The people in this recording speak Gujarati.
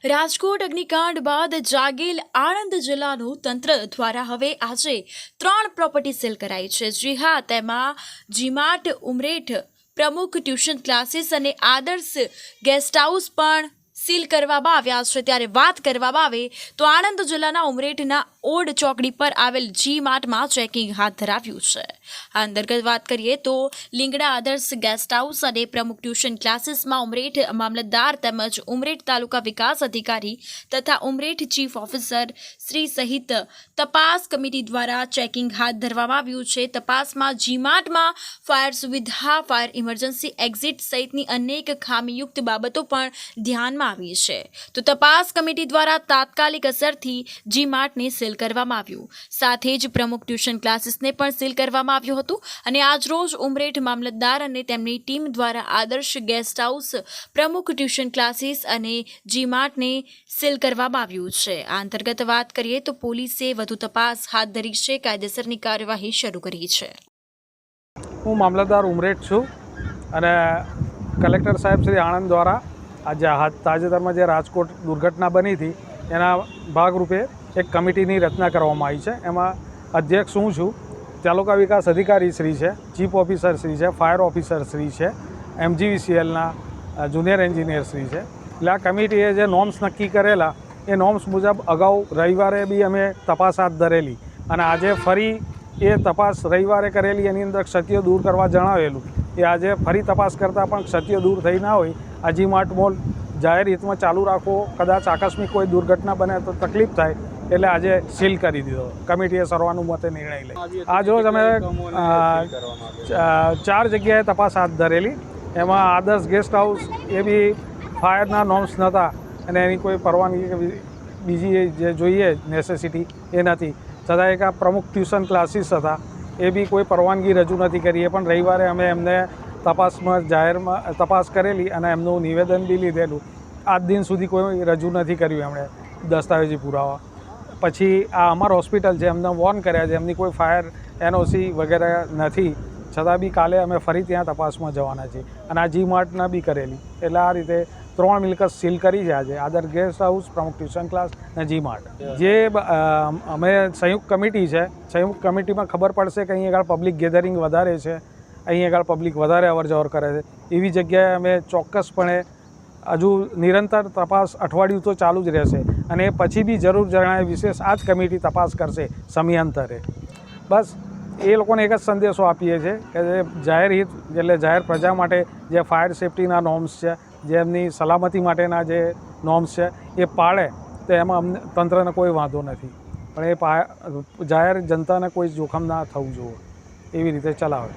રાજકોટ અગ્નિકાંડ બાદ જાગેલ આણંદ જિલ્લાનું તંત્ર દ્વારા હવે આજે 3 પ્રોપર્ટી સીલ કરાઈ છે। જી હા, તેમાં જીમાર્ટ, ઉમરેઠ, પ્રમુખ ટ્યુશન ક્લાસીસ અને આદર્શ ગેસ્ટ હાઉસ પણ સીલ કરવામાં આવ્યા છે। ત્યારે વાત કરવામાં આવે તો આણંદ જિલ્લાના ઉમરેઠના ઓડ ચોકડી પર આવેલ જીમાર્ટમાં ચેકિંગ હાથ ધરાવ્યું છે। આ અંતર્ગત વાત કરીએ તો લીંગડા આદર્શ ગેસ્ટ હાઉસ અને પ્રમુખ ટ્યુશન ક્લાસીસમાં ઉમરેઠ મામલતદાર તેમજ ઉમરેઠ તાલુકા વિકાસ અધિકારી તથા ઉમરેઠ ચીફ ઓફિસર શ્રી સહિત તપાસ કમિટી દ્વારા ચેકિંગ હાથ ધરવામાં આવ્યું છે। તપાસમાં જીમાર્ટમાં ફાયર સુવિધા, ફાયર ઇમરજન્સી એક્ઝિટ સહિતની અનેક ખામીયુક્ત બાબતો પણ ધ્યાનમાં આવી છે। તો તપાસ કમિટી દ્વારા તાત્કાલિક અસરથી જીમાર્ટને સીલ કરવામાં આવ્યું, સાથે જ પ્રમુખ ટ્યુશન ક્લાસીસને પણ સીલ કરવામાં આવ્યું હતું અને આજરોજ ઉમરેઠ મામલતદાર અને તેમની ટીમ દ્વારા આદર્શ ગેસ્ટ હાઉસ, પ્રમુખ ટ્યુશન ક્લાસીસ અને જીમાર્ટને સીલ કરવામાં આવ્યું છે। આ અંતર્ગત વાત કરીએ તો પોલીસે વધુ તપાસ હાથ ધરી છે, કાયદેસરની કાર્યવાહી શરૂ કરી છે। હું મામલતદાર ઉમરેઠ છું અને કલેક્ટર સાહેબ શ્રી આણંદ દ્વારા આજે તાજેતરમાં જે રાજકોટ દુર્ઘટના બની હતી એના ભાગરૂપે એક કમિટીની રચના કરવામાં આવી છે। એમાં અધ્યક્ષ હું છું, તાલુકા વિકાસ અધિકારી શ્રી છે, ચીફ ઓફિસર શ્રી છે, ફાયર ઓફિસર શ્રી છે, MGVCLના જુનિયર એન્જિનિયર શ્રી છે। એટલે આ કમિટીએ જે નોર્મ્સ નક્કી કરેલા એ નોર્મ્સ મુજબ અગાઉ રવિવારે બી અમે તપાસ હાથ ધરેલી અને આજે ફરી એ તપાસ રવિવારે કરેલી એની અંદર ક્ષતિઓ દૂર કરવા જણાવેલું એ આજે ફરી તપાસ કરતાં પણ ક્ષતિઓ દૂર થઈ ના હોય આ જીમાર્ટ મોલ જાહેર હિતમાં ચાલુ રાખવો, કદાચ આકસ્મિક કોઈ દુર્ઘટના બને તો તકલીફ થાય એટલે આજે સીલ કરી દીધો। કમિટીએ સર્વાનુમતે નિર્ણય લઈ આજરોજ અમે 4 જગ્યાએ તપાસ હાથ ધરેલી। એમાં આદર્શ ગેસ્ટ હાઉસ એ બી ફાયરના નોર્મ્સ નહોતા અને એની કોઈ પરવાનગી કે બીજી જે જોઈએ નેસેસિટી એ નથી, છતાં એક આ પ્રમુખ ટ્યુશન ક્લાસીસ હતા એ બી કોઈ પરવાનગી રજૂ નથી કરી, એ પણ રવિવારે અમે એમને તપાસમાં જાહેરમાં તપાસ કરેલી અને એમનું નિવેદન બી લીધેલું। આજ દિન સુધી કોઈ રજૂ નથી કર્યું એમણે દસ્તાવેજી પુરાવા। પછી આ અમર હોસ્પિટલ છે, એમને વોર્ન કર્યા છે, એમની કોઈ ફાયર NOC વગેરે નથી, છતાં બી કાલે અમે ફરી ત્યાં તપાસમાં જવાના છીએ અને આ જીમાર્ટના બી કરેલી। એટલે આ રીતે 3 મિલકત સીલ કરી છે આજે, આદર્શ ગેસ્ટ હાઉસ, પ્રમુખ ટ્યુશન ક્લાસ અને જીમાર્ટ। જે અમે સંયુક્ત કમિટી છે, સંયુક્ત કમિટીમાં ખબર પડશે કે અહીં આગળ પબ્લિક ગેધરિંગ વધારે છે, અહીં આગળ પબ્લિક વધારે અવર જવર કરે છે, એવી જગ્યાએ અમે ચોક્કસપણે હજુ નિરંતર તપાસ અઠવાડિયું તો ચાલુ જ રહેશે અને પછી બી જરૂર જણાય વિશેષ આ જ કમિટી તપાસ કરશે સમયાંતરે। બસ એ લોકોને એક જ સંદેશો આપીએ છીએ કે જે જાહેર હિત એટલે જાહેર પ્રજા માટે જે ફાયર સેફ્ટીના નોર્મ્સ છે, જે એમની સલામતી માટેના જે નોર્મ્સ છે એ પાળે તો એમાં અમને તંત્રને કોઈ વાંધો નથી, પણ એ જાહેર જનતાને કોઈ જોખમ ના થવું જોઈએ એવી રીતે ચલાવે।